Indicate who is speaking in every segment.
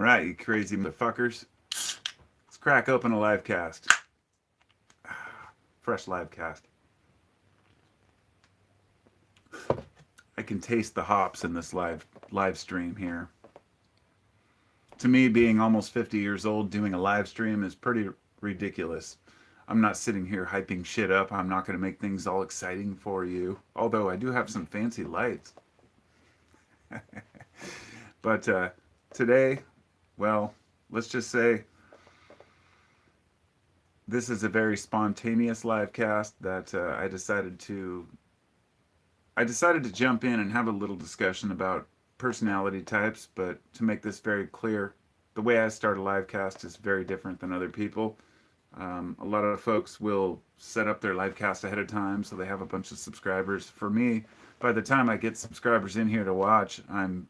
Speaker 1: right, you crazy motherfuckers. Let's crack open a live cast. Fresh live cast. I can taste the hops in this live stream here. To me, being almost 50 years old, doing a live stream is pretty ridiculous. I'm not sitting here hyping shit up. I'm not going to make things all exciting for you. Although I do have some fancy lights. But today, well, let's just say this is a very spontaneous live cast that I decided to jump in and have a little discussion about personality types. But to make this very clear, the way I start a live cast is very different than other people. A lot of folks will set up their live cast ahead of time so they have a bunch of subscribers. For me, by the time I get subscribers in here to watch, I'm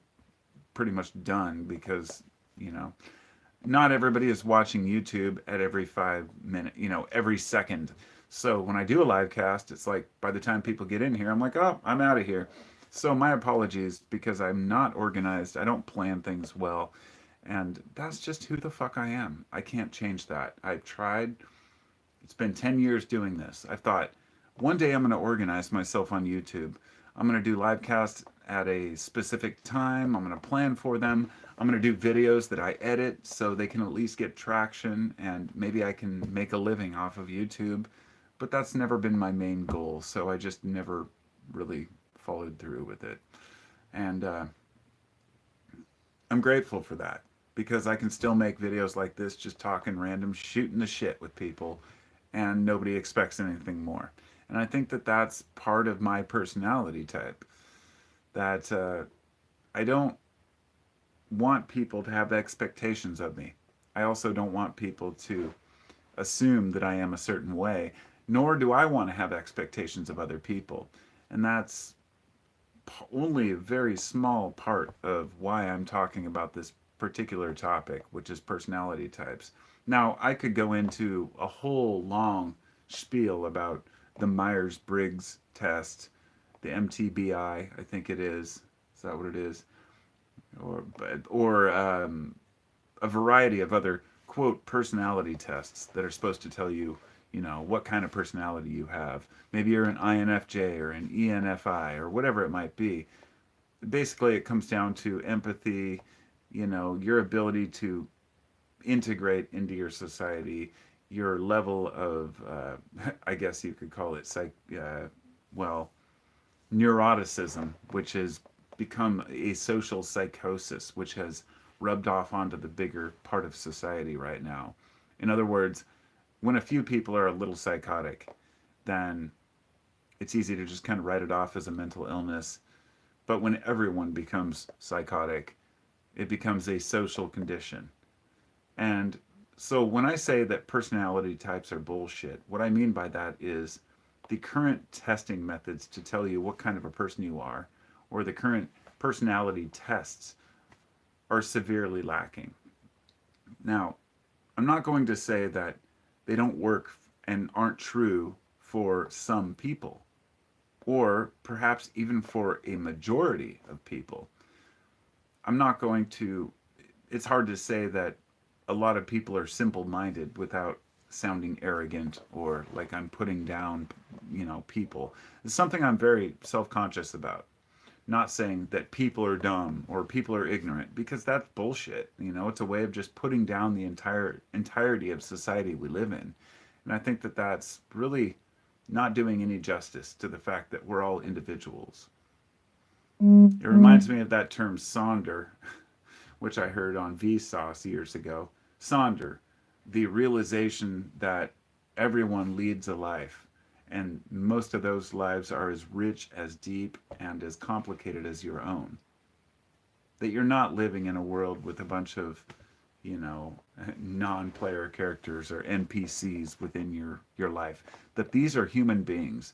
Speaker 1: pretty much done because, you know, not everybody is watching YouTube at every 5 minutes, every second. So when I do a live cast, it's like by the time people get in here, I'm like, oh, I'm out of here. So my apologies because I'm not organized. I don't plan things well. And that's just who the fuck I am. I can't change that. I've tried. It's been 10 years doing this. I thought one day I'm going to organize myself on YouTube. I'm going to do live casts at a specific time. I'm going to plan for them. I'm going to do videos that I edit so they can at least get traction and maybe I can make a living off of YouTube. But that's never been my main goal. So I just never really followed through with it. And I'm grateful for that because I can still make videos like this, just talking random, shooting the shit with people, and nobody expects anything more. And I think that that's part of my personality type, that I don't want people to have expectations of me. I also don't want people to assume that I am a certain way, nor do I want to have expectations of other people. And that's only a very small part of why I'm talking about this particular topic, which is personality types. Now, I could go into a whole long spiel about the Myers-Briggs test, the MTBI, I think it is. Is that what it is? Or a variety of other, quote, personality tests that are supposed to tell you, what kind of personality you have. Maybe you're an INFJ or an ENFI or whatever it might be. Basically, it comes down to empathy, your ability to integrate into your society, your level of, I guess you could call it, neuroticism, which has become a social psychosis, which has rubbed off onto the bigger part of society right now. In other words, when a few people are a little psychotic, then it's easy to just kind of write it off as a mental illness. But when everyone becomes psychotic, it becomes a social condition. And so when I say that personality types are bullshit, what I mean by that is the current testing methods to tell you what kind of a person you are, or the current personality tests, are severely lacking. Now, I'm not going to say that they don't work and aren't true for some people, or perhaps even for a majority of people. I'm not going to, it's hard to say that a lot of people are simple-minded without sounding arrogant or like I'm putting down, people. It's something I'm very self-conscious about. Not saying that people are dumb or people are ignorant, because that's bullshit. It's a way of just putting down the entirety of society we live in. And I think that that's really not doing any justice to the fact that we're all individuals. It reminds me of that term Sonder, which I heard on Vsauce years ago. Sonder, the realization that everyone leads a life, and most of those lives are as rich, as deep, and as complicated as your own. That you're not living in a world with a bunch of, non-player characters or NPCs within your life. That these are human beings.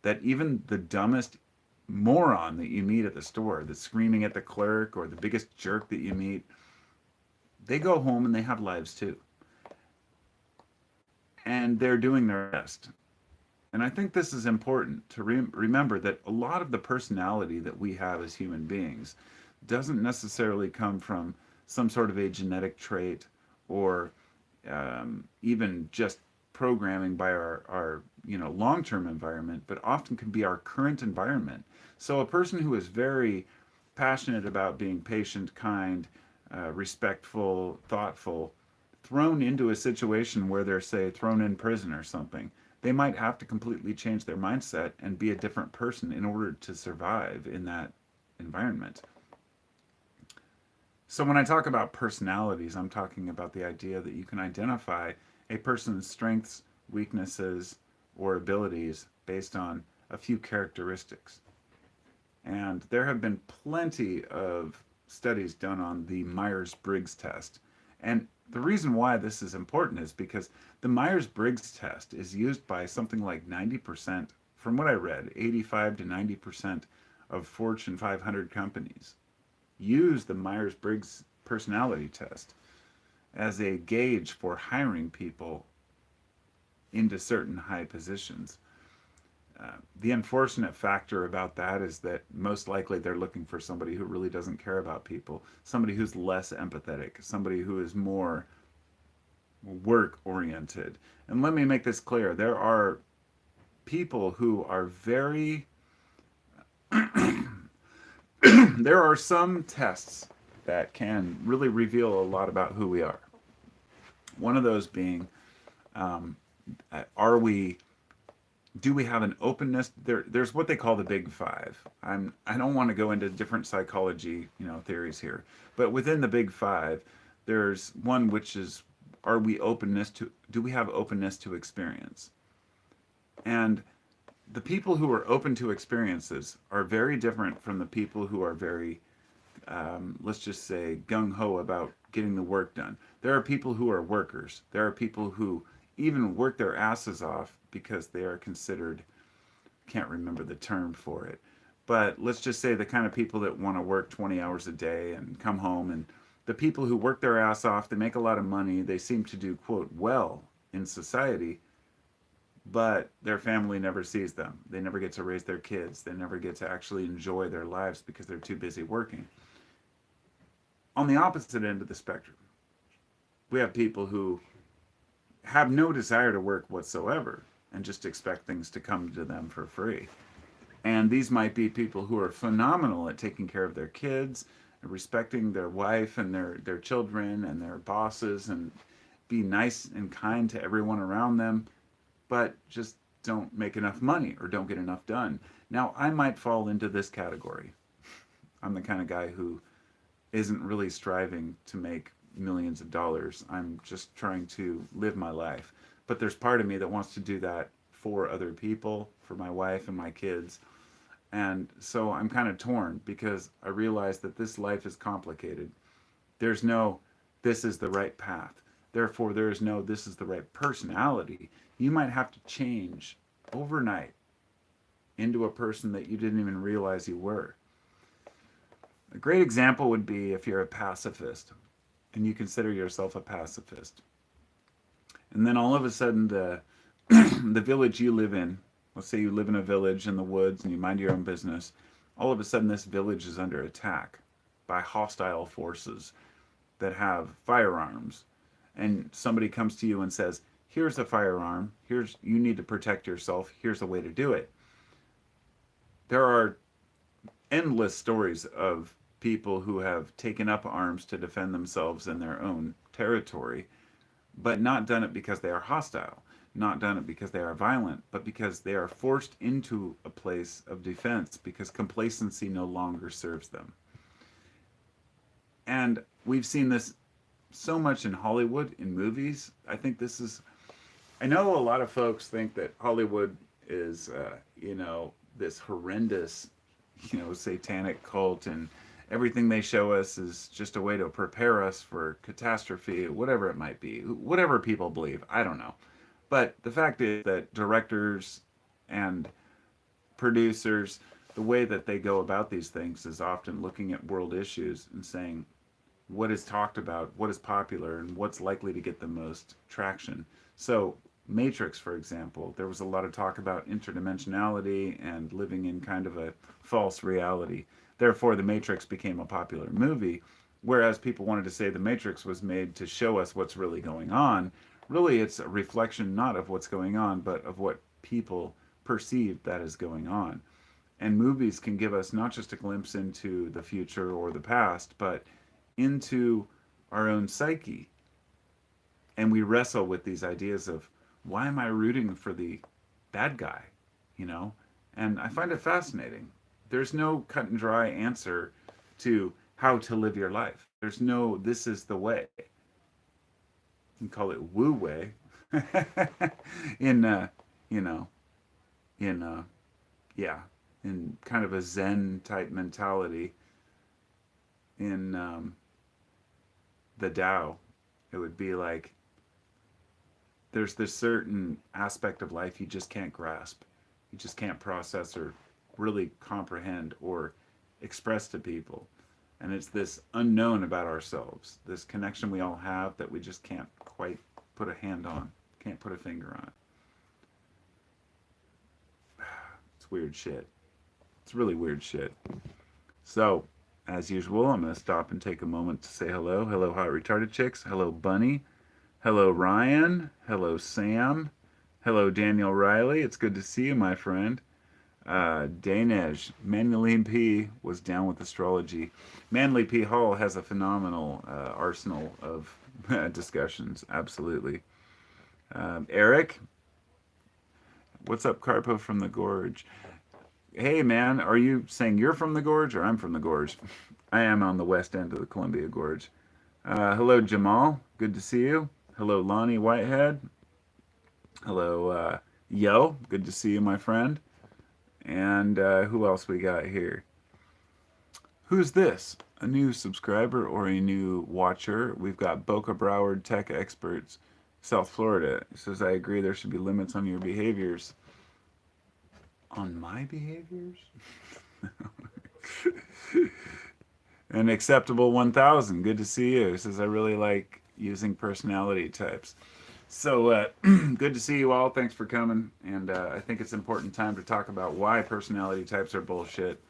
Speaker 1: That even the dumbest moron that you meet at the store, that's screaming at the clerk, or the biggest jerk that you meet, they go home and they have lives too. And they're doing their best. And I think this is important to remember, that a lot of the personality that we have as human beings doesn't necessarily come from some sort of a genetic trait, or even just programming by our long-term environment, but often can be our current environment. So a person who is very passionate about being patient, kind, respectful, thoughtful, thrown into a situation where they're, say, thrown in prison or something, they might have to completely change their mindset and be a different person in order to survive in that environment. So when I talk about personalities, I'm talking about the idea that you can identify a person's strengths, weaknesses, or abilities based on a few characteristics. And there have been plenty of studies done on the Myers-Briggs test. And the reason why this is important is because the Myers-Briggs test is used by something like 90%, from what I read, 85 to 90% of Fortune 500 companies use the Myers-Briggs personality test as a gauge for hiring people into certain high positions. The unfortunate factor about that is that most likely they're looking for somebody who really doesn't care about people, somebody who's less empathetic, somebody who is more work oriented. And let me make this clear, there are people who are very there are some tests that can really reveal a lot about who we are. One of those being, are we do we have an openness? There's what they call the big five. I don't want to go into different psychology theories here, but within the big five, there's one which is, do we have openness to experience? And the people who are open to experiences are very different from the people who are very, let's just say, gung-ho about getting the work done. There are people who are workers. There are people who even work their asses off because they are considered, can't remember the term for it, but let's just say the kind of people that want to work 20 hours a day and come home, and the people who work their ass off, they make a lot of money, they seem to do, quote, well in society, but their family never sees them. They never get to raise their kids. They never get to actually enjoy their lives because they're too busy working. On the opposite end of the spectrum, we have people who have no desire to work whatsoever and just expect things to come to them for free. And these might be people who are phenomenal at taking care of their kids, and respecting their wife and their children and their bosses, and be nice and kind to everyone around them, but just don't make enough money or don't get enough done. Now, I might fall into this category. I'm the kind of guy who isn't really striving to make millions of dollars. I'm just trying to live my life. But there's part of me that wants to do that for other people, for my wife and my kids. And so I'm kind of torn because I realize that this life is complicated. There's no, this is the right path. Therefore, there is no, this is the right personality. You might have to change overnight into a person that you didn't even realize you were. A great example would be if you're a pacifist and you consider yourself a pacifist. And then all of a sudden the the village you live in, let's say you live in a village in the woods and you mind your own business, all of a sudden this village is under attack by hostile forces that have firearms. And somebody comes to you and says, here's a firearm, you need to protect yourself, here's a way to do it. There are endless stories of people who have taken up arms to defend themselves in their own territory, but not done it because they are hostile, not done it because they are violent, but because they are forced into a place of defense because complacency no longer serves them. And we've seen this so much in Hollywood, in movies. I know a lot of folks think that Hollywood is, this horrendous, satanic cult, and everything they show us is just a way to prepare us for catastrophe, whatever it might be, whatever people believe, I don't know. But the fact is that directors and producers, the way that they go about these things is often looking at world issues and saying, what is talked about, what is popular, and what's likely to get the most traction. So Matrix, for example, there was a lot of talk about interdimensionality and living in kind of a false reality. Therefore, The Matrix became a popular movie, Whereas people wanted to say the Matrix was made to show us what's really going on. Really, it's a reflection not of what's going on, but of what people perceive that is going on. And movies can give us not just a glimpse into the future or the past, but into our own psyche. And we wrestle with these ideas of, why am I rooting for the bad guy? You know? And I find it fascinating. There's no cut and dry answer to how to live your life. There's no, this is the way. You can call it woo way. in, you know, in, yeah, in kind of a Zen type mentality. In the Tao, it would be like, there's this certain aspect of life you just can't grasp. You just can't process or really comprehend or express to people. And it's this unknown about ourselves, this connection we all have that we just can't quite put a hand on, can't put a finger on. It's weird shit. It's really weird shit. So, as usual, I'm going to stop and take a moment to say hello. Hello, Hot Retarded Chicks. Hello, Bunny. Hello, Ryan. Hello, Sam. Hello, Daniel Riley. It's good to see you, my friend. Danesh. Manueline P. was down with astrology. Manly P. Hall has a phenomenal arsenal of discussions. Absolutely. Eric. What's up, Carpo from the Gorge? Hey, man, are you saying you're from the Gorge or I'm from the Gorge? I am on the west end of the Columbia Gorge. Hello, Jamal. Good to see you. Hello, Lonnie Whitehead. Hello, Yo. Good to see you, my friend. And who else we got here? Who's this? A new subscriber or a new watcher? We've got Boca Broward Tech Experts, South Florida. It says, I agree there should be limits on your behaviors. On my behaviors? An acceptable 1000. Good to see you. It says, I really like using personality types. So good to see you all. Thanks for coming. And I think it's important time to talk about why personality types are bullshit.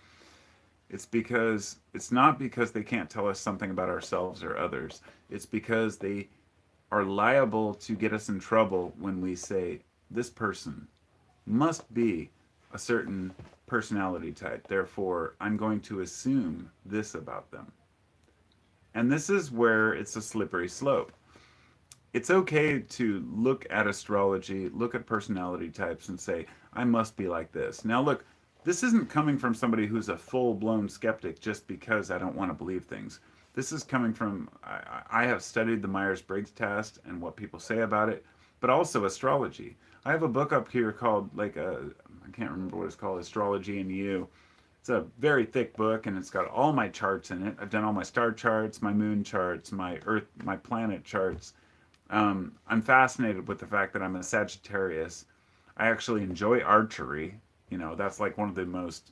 Speaker 1: It's not because they can't tell us something about ourselves or others. It's because they are liable to get us in trouble when we say, this person must be a certain personality type. Therefore, I'm going to assume this about them. And this is where it's a slippery slope. It's okay to look at astrology, look at personality types, and say, I must be like this. Now, look, this isn't coming from somebody who's a full-blown skeptic just because I don't want to believe things. This is coming from, I have studied the Myers-Briggs test and what people say about it, but also astrology. I have a book up here called, I can't remember what it's called, Astrology and You. It's a very thick book, and it's got all my charts in it. I've done all my star charts, my moon charts, my Earth, my planet charts. I'm fascinated with the fact that I'm a Sagittarius. I actually enjoy archery. You know, that's like one of the most,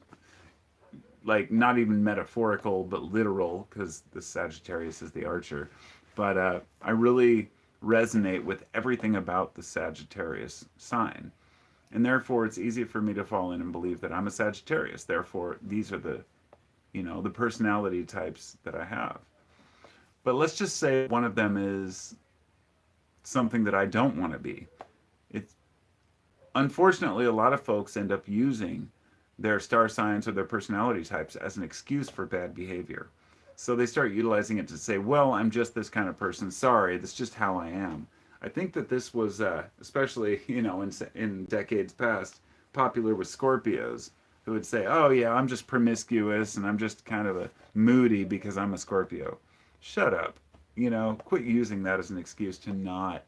Speaker 1: like, not even metaphorical, but literal, because the Sagittarius is the archer. But I really resonate with everything about the Sagittarius sign. And therefore, it's easy for me to fall in and believe that I'm a Sagittarius. Therefore, these are the personality types that I have. But let's just say one of them is something that I don't want to be. It's unfortunately, a lot of folks end up using their star signs or their personality types as an excuse for bad behavior. So they start utilizing it to say, well, I'm just this kind of person. Sorry, that's just how I am. I think that this was, especially, in decades past, popular with Scorpios, who would say, oh yeah, I'm just promiscuous and I'm just kind of a moody because I'm a Scorpio. Shut up. Quit using that as an excuse to not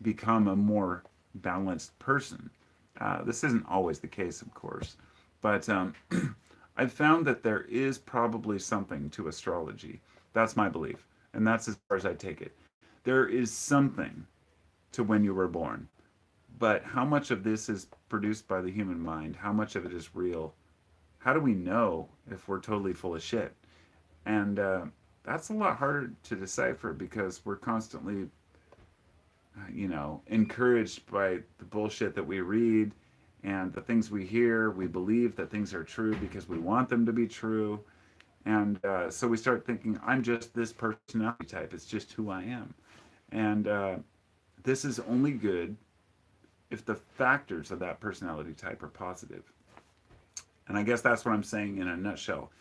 Speaker 1: become a more balanced person. This isn't always the case, of course, but I've found that there is probably something to astrology. That's my belief, and that's as far as I take it. There is something to when you were born, but how much of this is produced by the human mind? How much of it is real? How do we know if we're totally full of shit? And that's a lot harder to decipher because we're constantly, encouraged by the bullshit that we read and the things we hear. We believe that things are true because we want them to be true. And so we start thinking, I'm just this personality type. It's just who I am. And this is only good if the factors of that personality type are positive. And I guess that's what I'm saying in a nutshell.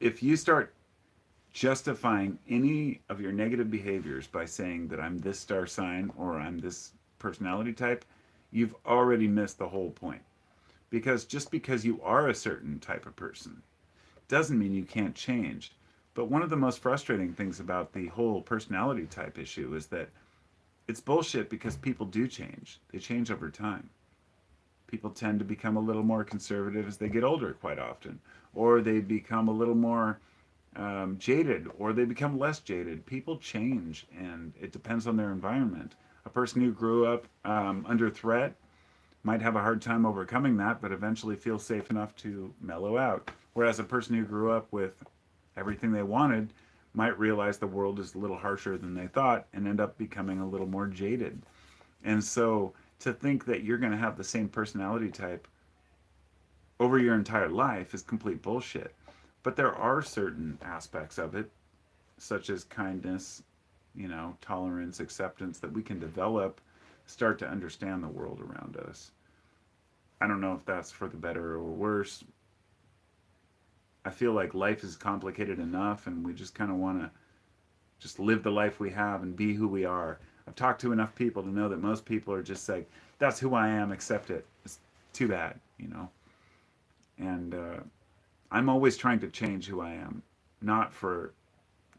Speaker 1: If you start justifying any of your negative behaviors by saying that I'm this star sign or I'm this personality type, you've already missed the whole point. Because just because you are a certain type of person doesn't mean you can't change. But one of the most frustrating things about the whole personality type issue is that it's bullshit because people do change. They change over time. People tend to become a little more conservative as they get older quite often, or they become a little more jaded, or they become less jaded. People change, and it depends on their environment. A person who grew up under threat might have a hard time overcoming that, but eventually feel safe enough to mellow out. Whereas a person who grew up with everything they wanted might realize the world is a little harsher than they thought and end up becoming a little more jaded. And so to think that you're going to have the same personality type over your entire life is complete bullshit. But there are certain aspects of it, such as kindness, tolerance, acceptance, that we can develop, start to understand the world around us. I don't know if that's for the better or worse. I feel like life is complicated enough and we just kind of want to just live the life we have and be who we are. I've talked to enough people to know that most people are just like, that's who I am, accept it. It's too bad. And I'm always trying to change who I am, not for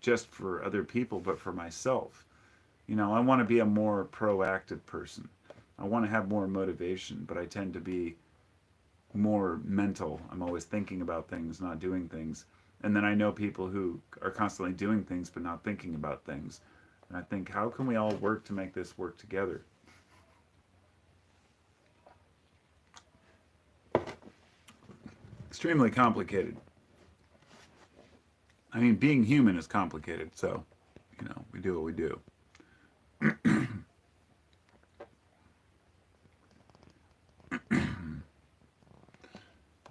Speaker 1: just for other people, but for myself. I want to be a more proactive person. I want to have more motivation, but I tend to be more mental. I'm always thinking about things, not doing things. And then I know people who are constantly doing things but not thinking about things. And I think, how can we all work to make this work together? Extremely complicated. I mean, being human is complicated, so, we do what we do.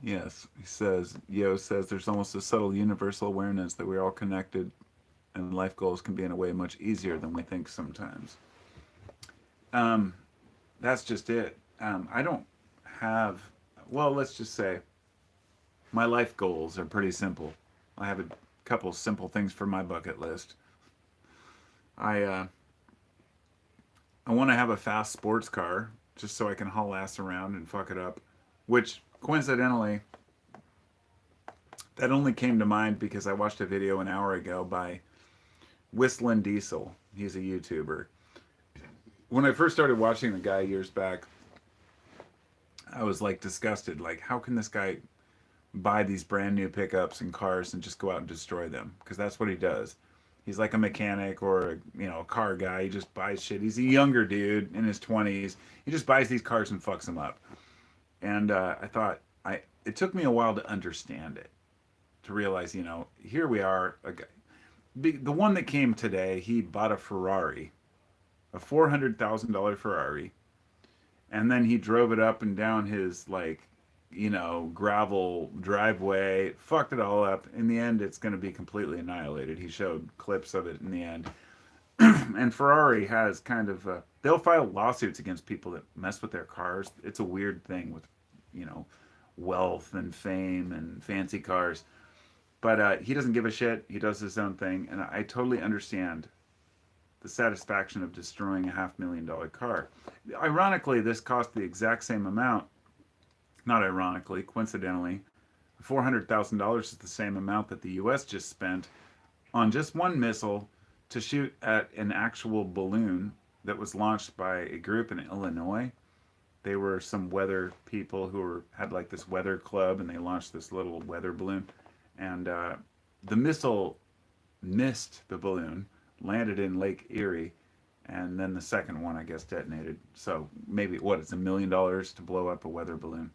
Speaker 1: Yes, he says, Yo says there's almost a subtle universal awareness that we're all connected and life goals can be in a way much easier than we think sometimes. Um, that's just it. I don't have, well, let's just say my life goals are pretty simple. I have a couple simple things for my bucket list. I uh, I want to have a fast sports car just so I can haul ass around and fuck it up, which coincidentally that only came to mind because I watched a video an hour ago by Whistlin' Diesel. He's a YouTuber. When I first started watching the guy years back, I was like disgusted. Like, how can this guy buy these brand new pickups and cars and just go out and destroy them? Because that's what he does. He's like a mechanic or a car guy. He just buys shit. He's a younger dude in his 20s. He just buys these cars and fucks them up. And I thought it took me a while to understand it, to realize here we are. A guy, the one that came today, he bought a Ferrari, a $400,000 Ferrari, and then he drove it up and down his gravel driveway, fucked it all up. In the end, it's going to be completely annihilated. He showed clips of it in the end. And Ferrari has kind of, they'll file lawsuits against people that mess with their cars. It's a weird thing with, wealth and fame and fancy cars. But he doesn't give a shit. He does his own thing. And I totally understand the satisfaction of destroying a $500,000 car. Ironically, this cost the exact same amount. Not ironically, coincidentally, $400,000 is the same amount that the U.S. just spent on just one missile to shoot at an actual balloon that was launched by a group in Illinois. They were some weather people who had like this weather club, and they launched this little weather balloon. And the missile missed the balloon, landed in Lake Erie, and then the second one, I guess, detonated. So maybe, it's $1 million to blow up a weather balloon.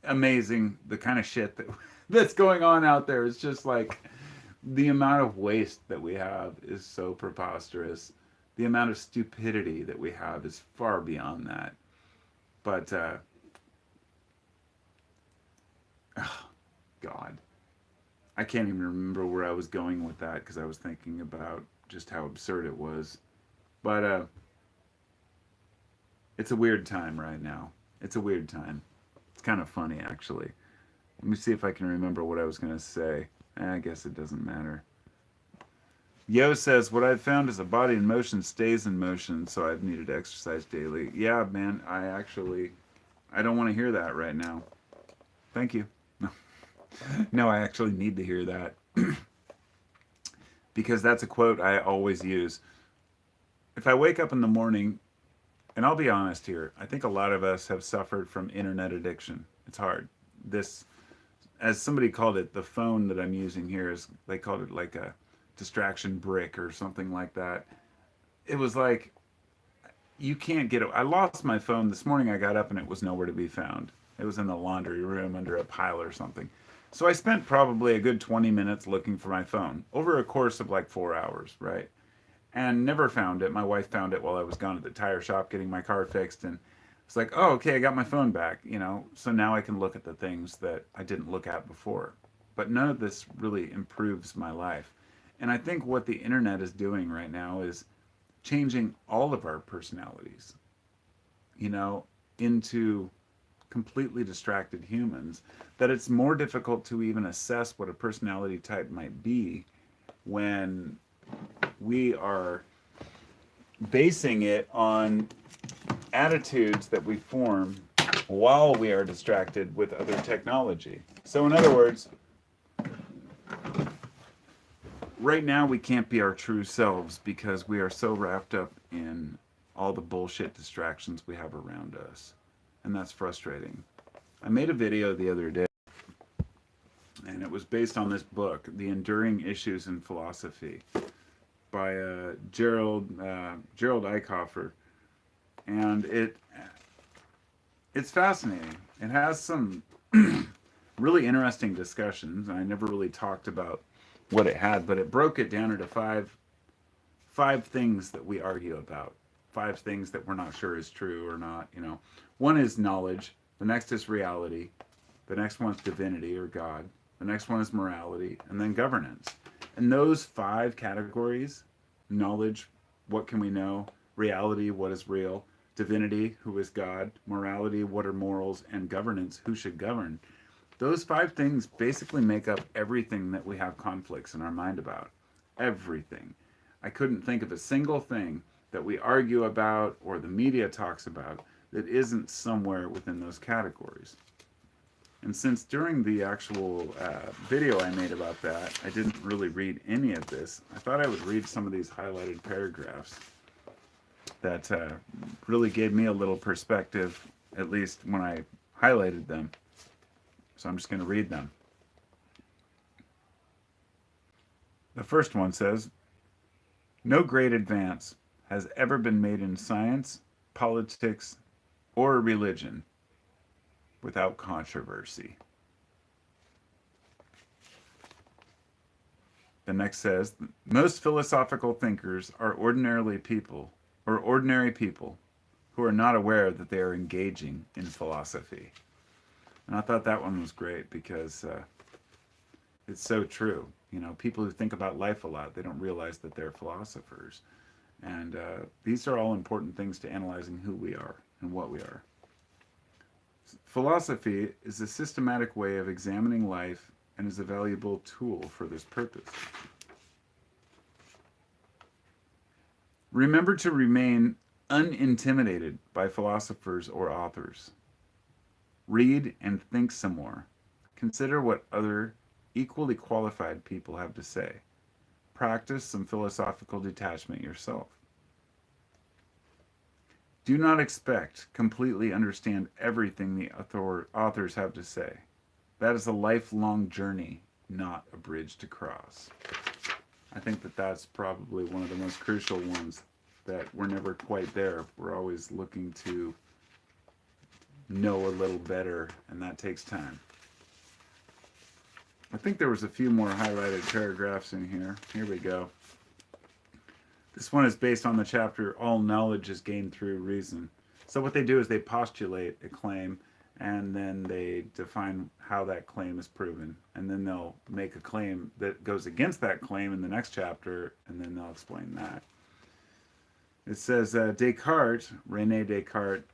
Speaker 1: Amazing, the kind of shit that's going on out there. It's just like the amount of waste that we have is so preposterous. The amount of stupidity that we have is far beyond that. But, oh, God. I can't even remember where I was going with that because I was thinking about just how absurd it was. But it's a weird time right now. It's a weird time. It's kind of funny, actually. Let me see if I can remember what I was going to say. I guess it doesn't matter. Yo says, what I've found is a body in motion stays in motion, so I've needed to exercise daily. Yeah, man, I don't want to hear that right now. Thank you. No, no, I actually need to hear that. Because that's a quote I always use. If I wake up in the morning, and I'll be honest here, I think a lot of us have suffered from internet addiction. It's hard. This, as somebody called it, the phone that I'm using here is, they called it like a distraction brick or something like that. It was like, you can't get it. I lost my phone this morning. I got up and it was nowhere to be found. It was in the laundry room under a pile or something. So I spent probably a good 20 minutes looking for my phone over a course of like 4 hours, right? And never found it. My wife found it while I was gone at the tire shop getting my car fixed. And it's like, oh, okay, I got my phone back, you know? So now I can look at the things that I didn't look at before. But none of this really improves my life. And I think what the internet is doing right now is changing all of our personalities, you know, into completely distracted humans, that it's more difficult to even assess what a personality type might be when we are basing it on attitudes that we form while we are distracted with other technology. So in other words, right now we can't be our true selves because we are so wrapped up in all the bullshit distractions we have around us. And that's frustrating. I made a video the other day, and it was based on this book, The Enduring Issues in Philosophy, by Gerald Eichhofer. And it's fascinating. It has some really interesting discussions. I never really talked about what it had, but it broke it down into five things that we argue about. 5 things that we're not sure is true or not, you know. One is knowledge, the next is reality, the next one's divinity or God, the next one is morality, and then governance. And those 5 categories, knowledge, what can we know, reality, what is real, divinity, who is God, morality, what are morals, and governance, who should govern. Those 5 things basically make up everything that we have conflicts in our mind about. Everything. I couldn't think of a single thing that we argue about or the media talks about that isn't somewhere within those categories. And since during the actual video I made about that, I didn't really read any of this, I thought I would read some of these highlighted paragraphs that really gave me a little perspective, at least when I highlighted them. So I'm just going to read them. The first one says, no great advance has ever been made in science, politics, or religion without controversy. The next says, most philosophical thinkers are ordinary people who are not aware that they are engaging in philosophy. And I thought that one was great because it's so true. You know, people who think about life a lot, they don't realize that they're philosophers. And these are all important things to analyzing who we are and what we are. Philosophy is a systematic way of examining life and is a valuable tool for this purpose. Remember to remain unintimidated by philosophers or authors. Read and think some more. Consider what other equally qualified people have to say. Practice some philosophical detachment yourself. Do not expect completely understand everything the authors have to say. That is a lifelong journey, not a bridge to cross. I think that that's probably one of the most crucial ones, that we're never quite there. We're always looking to know a little better, and that takes time. I think there was a few more highlighted paragraphs in here. Here we go. This one is based on the chapter, All Knowledge is Gained Through Reason. So what they do is they postulate a claim, and then they define how that claim is proven, and then they'll make a claim that goes against that claim in the next chapter, and then they'll explain that. It says Descartes, Rene Descartes,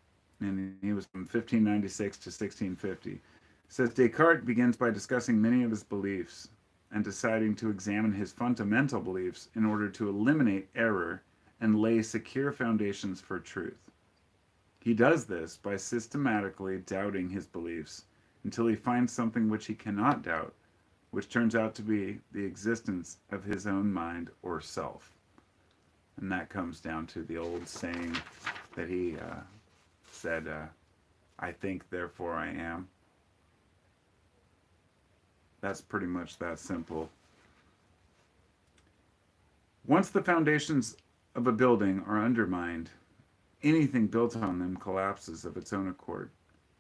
Speaker 1: and he was from 1596 to 1650. It says Descartes begins by discussing many of his beliefs and deciding to examine his fundamental beliefs in order to eliminate error and lay secure foundations for truth. He does this by systematically doubting his beliefs until he finds something which he cannot doubt, which turns out to be the existence of his own mind or self. And that comes down to the old saying that he said, I think, therefore I am. That's pretty much that simple. Once the foundations of a building are undermined, anything built on them collapses of its own accord.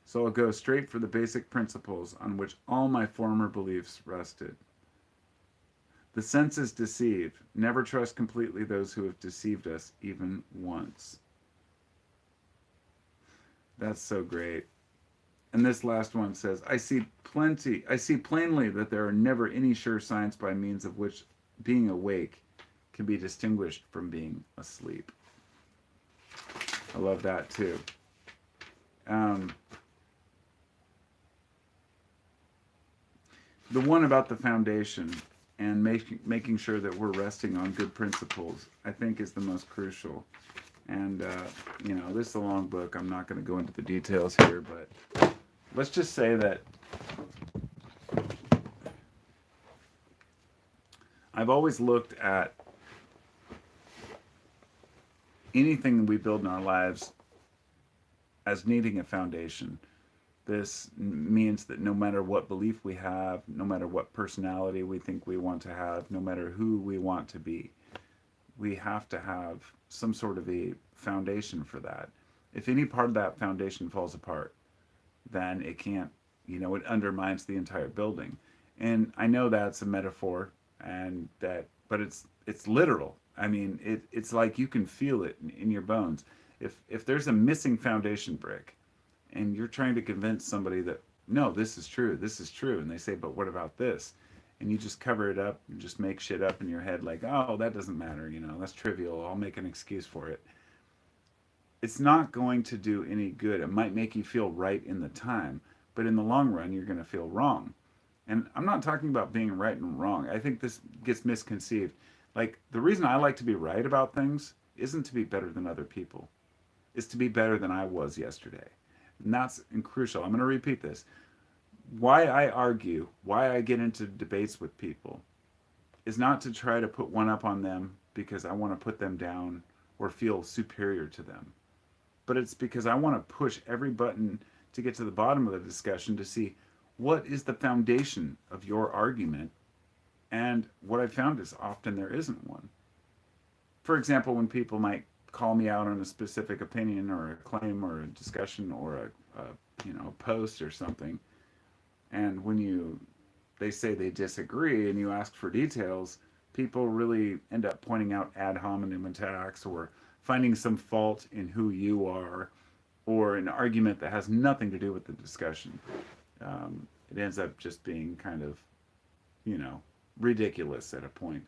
Speaker 1: So I'll go straight for the basic principles on which all my former beliefs rested. The senses deceive. Never trust completely those who have deceived us even once. That's so great. And this last one says, I see plainly that there are never any sure signs by means of which being awake can be distinguished from being asleep. I love that too. The one about the foundation and making sure that we're resting on good principles, I think, is the most crucial. And, this is a long book. I'm not going to go into the details here, but let's just say that I've always looked at anything we build in our lives as needing a foundation. This means that no matter what belief we have, no matter what personality we think we want to have, no matter who we want to be, we have to have some sort of a foundation for that. If any part of that foundation falls apart, then it can't, it undermines the entire building. And I know that's a metaphor, but it's literal. I mean, it's like you can feel it in your bones. If there's a missing foundation brick, and you're trying to convince somebody that, no, this is true, and they say, but what about this? And you just cover it up, and just make shit up in your head like, oh, that doesn't matter, that's trivial, I'll make an excuse for it. It's not going to do any good. It might make you feel right in the time, but in the long run, you're going to feel wrong. And I'm not talking about being right and wrong. I think this gets misconceived. Like, the reason I like to be right about things isn't to be better than other people. It's to be better than I was yesterday. And that's crucial. I'm going to repeat this. Why I argue, why I get into debates with people, is not to try to put one up on them because I want to put them down or feel superior to them. But it's because I want to push every button to get to the bottom of the discussion to see what is the foundation of your argument. And what I've found is often there isn't one. For example, when people might call me out on a specific opinion or a claim or a discussion or a post or something, and when they say they disagree and you ask for details, people really end up pointing out ad hominem attacks or finding some fault in who you are or an argument that has nothing to do with the discussion. It ends up just being kind of, ridiculous at a point.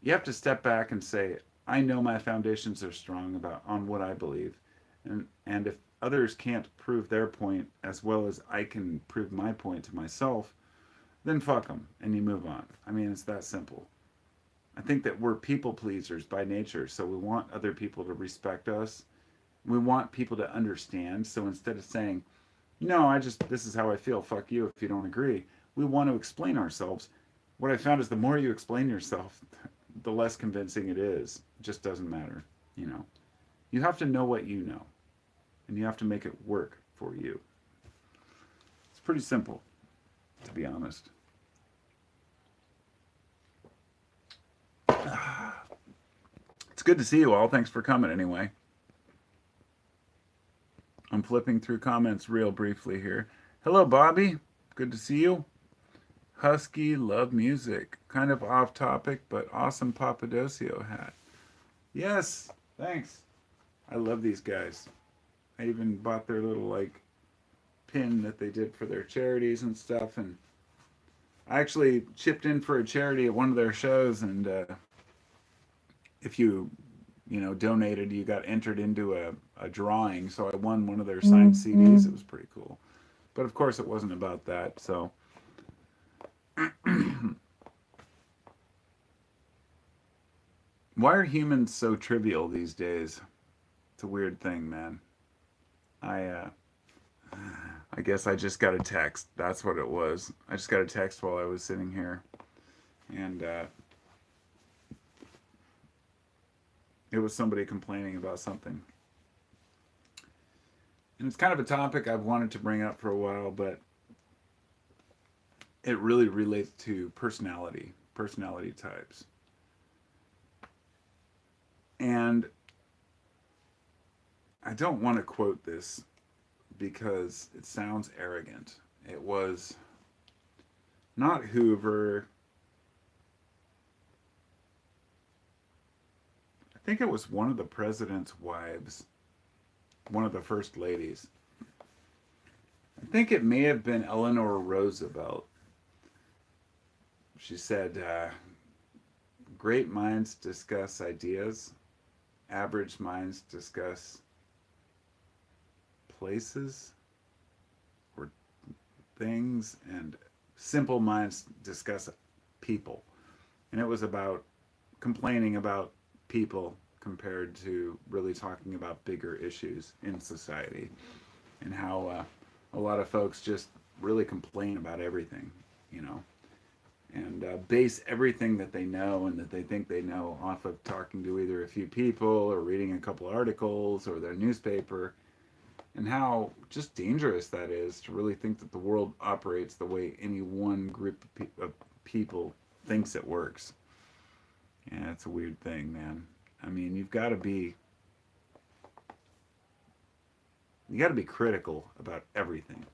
Speaker 1: You have to step back and say, I know my foundations are strong on what I believe. And if others can't prove their point as well as I can prove my point to myself, then fuck them and you move on. I mean, it's that simple. I think that we're people pleasers by nature, so we want other people to respect us. We want people to understand. So instead of saying, no, this is how I feel, fuck you if you don't agree, we want to explain ourselves. What I found is the more you explain yourself, the less convincing it is. It just doesn't matter, You have to know what you know, and you have to make it work for you. It's pretty simple, to be honest. It's good to see you all. Thanks for coming anyway. I'm flipping through comments real briefly here. Hello, Bobby. Good to see you. Husky, love music. Kind of off topic, but awesome Papadosio hat. Yes, thanks. I love these guys. I even bought their little, pin that they did for their charities and stuff. And I actually chipped in for a charity at one of their shows, and if you donated, you got entered into a drawing. So I won one of their signed CDs. It was pretty cool. But of course, it wasn't about that. So why are humans so trivial these days? It's a weird thing, man. I uh, I guess I just got a text. That's what it was. I just got a text while I was sitting here, and it was somebody complaining about something. And it's kind of a topic I've wanted to bring up for a while, but it really relates to personality types. And I don't want to quote this because it sounds arrogant. It was not Hoover. I think it was one of the president's wives, one of the first ladies. I think it may have been Eleanor Roosevelt. She said, great minds discuss ideas, average minds discuss places or things, and simple minds discuss people. And it was about complaining about people compared to really talking about bigger issues in society, and how a lot of folks just really complain about everything, you know, and base everything that they know and that they think they know off of talking to either a few people or reading a couple articles or their newspaper, and how just dangerous that is to really think that the world operates the way any one group of people thinks it works. Yeah, it's a weird thing, man. I mean, you got to be critical about everything.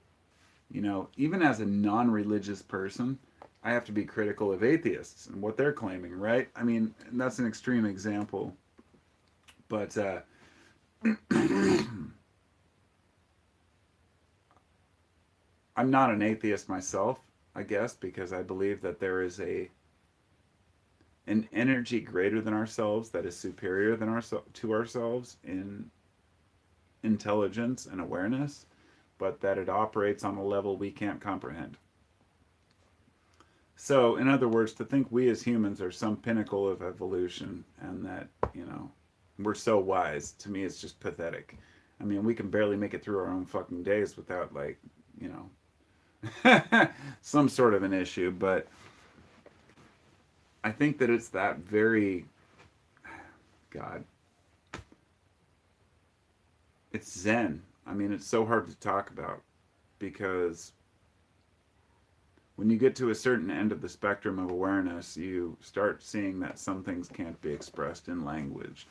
Speaker 1: You know, even as a non-religious person, I have to be critical of atheists and what they're claiming, right? I mean, that's an extreme example, but I'm not an atheist myself, I guess, because I believe that there is an energy greater than ourselves that is superior than to ourselves in intelligence and awareness, but that it operates on a level we can't comprehend. So, in other words, to think we as humans are some pinnacle of evolution and that, we're so wise, to me, it's just pathetic. I mean, we can barely make it through our own fucking days without, like, some sort of an issue, but I think that it's that very, God, it's Zen. I mean, it's so hard to talk about because when you get to a certain end of the spectrum of awareness, you start seeing that some things can't be expressed in language.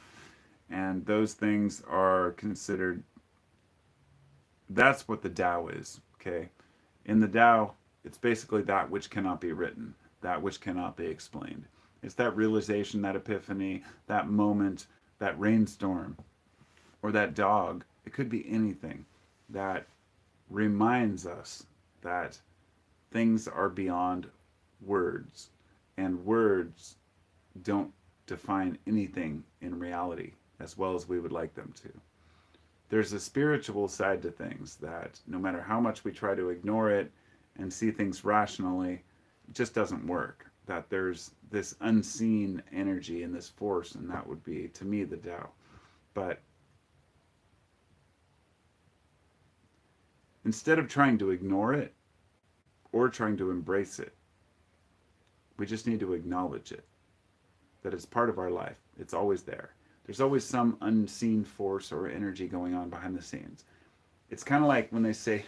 Speaker 1: And those things are considered, that's what the Tao is, okay? In the Tao, it's basically that which cannot be written, that which cannot be explained. It's that realization, that epiphany, that moment, that rainstorm, or that dog. It could be anything that reminds us that things are beyond words, and words don't define anything in reality as well as we would like them to. There's a spiritual side to things that no matter how much we try to ignore it and see things rationally, it just doesn't work. That there's this unseen energy and this force, and that would be, to me, the Tao. But instead of trying to ignore it or trying to embrace it, we just need to acknowledge it. That it's part of our life. It's always there. There's always some unseen force or energy going on behind the scenes. It's kind of like when they say,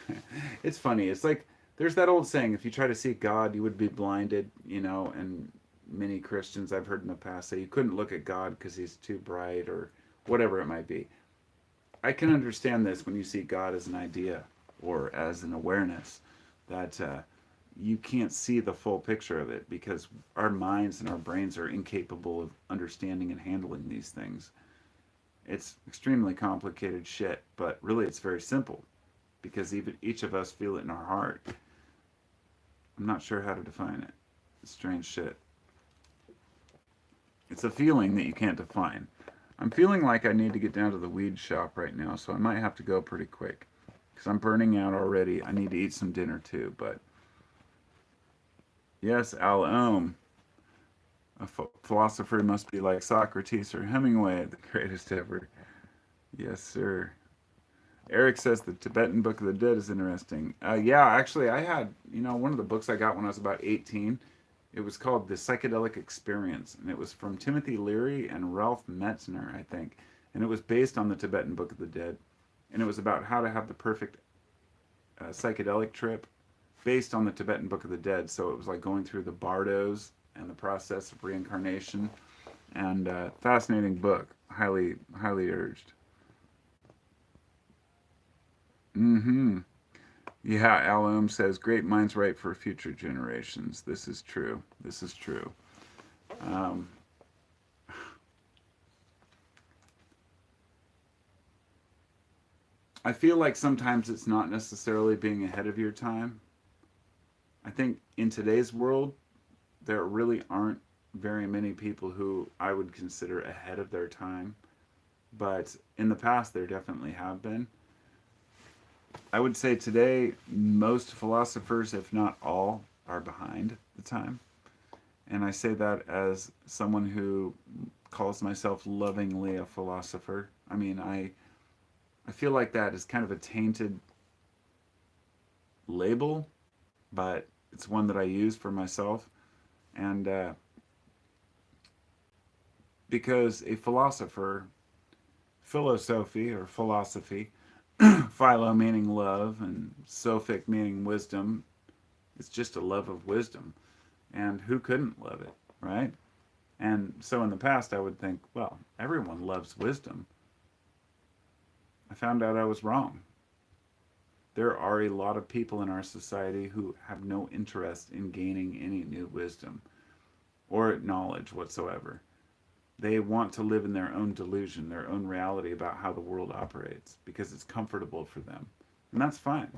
Speaker 1: it's funny, it's like, there's that old saying, if you try to see God, you would be blinded, and many Christians I've heard in the past say you couldn't look at God because he's too bright or whatever it might be. I can understand this when you see God as an idea or as an awareness, that you can't see the full picture of it because our minds and our brains are incapable of understanding and handling these things. It's extremely complicated shit, but really it's very simple because even each of us feel it in our heart. I'm not sure how to define it. It's strange shit. It's a feeling that you can't define. I'm feeling like I need to get down to the weed shop right now, so I might have to go pretty quick. Because I'm burning out already. I need to eat some dinner too, but... Yes, Al Ohm. A philosopher must be like Socrates or Hemingway, the greatest ever. Yes, sir. Eric says the Tibetan Book of the Dead is interesting. Yeah, actually, I had, one of the books I got when I was about 18. It was called The Psychedelic Experience, and it was from Timothy Leary and Ralph Metzner, I think. And it was based on the Tibetan Book of the Dead. And it was about how to have the perfect psychedelic trip based on the Tibetan Book of the Dead. So it was like going through the bardos and the process of reincarnation. And fascinating book. Highly, highly urged. Mm-hmm. Yeah, Alum says, great minds write for future generations. This is true. This is true. Um, I feel like sometimes it's not necessarily being ahead of your time. I think in today's world, there really aren't very many people who I would consider ahead of their time. But in the past, there definitely have been. I would say today, most philosophers, if not all, are behind the time. And I say that as someone who calls myself lovingly a philosopher. I mean, I feel like that is kind of a tainted label, but it's one that I use for myself. And because a philosopher, philosophy or philosophy, philo meaning love and sophic meaning wisdom, it's just a love of wisdom. And who couldn't love it, right? And so in the past, I would think, well, everyone loves wisdom. I found out I was wrong. There are a lot of people in our society who have no interest in gaining any new wisdom or knowledge whatsoever. They want to live in their own delusion, their own reality about how the world operates because it's comfortable for them. And that's fine.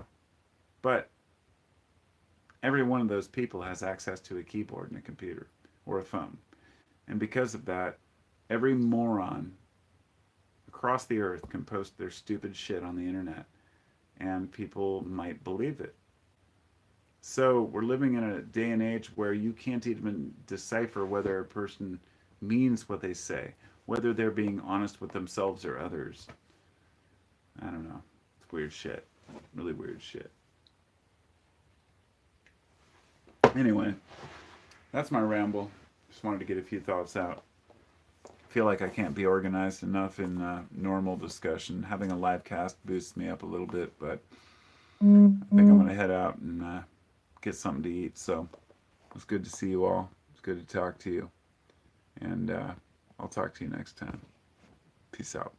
Speaker 1: But every one of those people has access to a keyboard and a computer or a phone. And because of that, every moron across the earth can post their stupid shit on the internet, and people might believe it. So we're living in a day and age where you can't even decipher whether a person means what they say, whether they're being honest with themselves or others. I don't know. It's weird shit. Really weird shit. Anyway, that's my ramble. Just wanted to get a few thoughts out. Feel like I can't be organized enough in normal discussion. Having a live cast boosts me up a little bit, but I think I'm going to head out and get something to eat. So it's good to see you all. It's good to talk to you. And I'll talk to you next time. Peace out.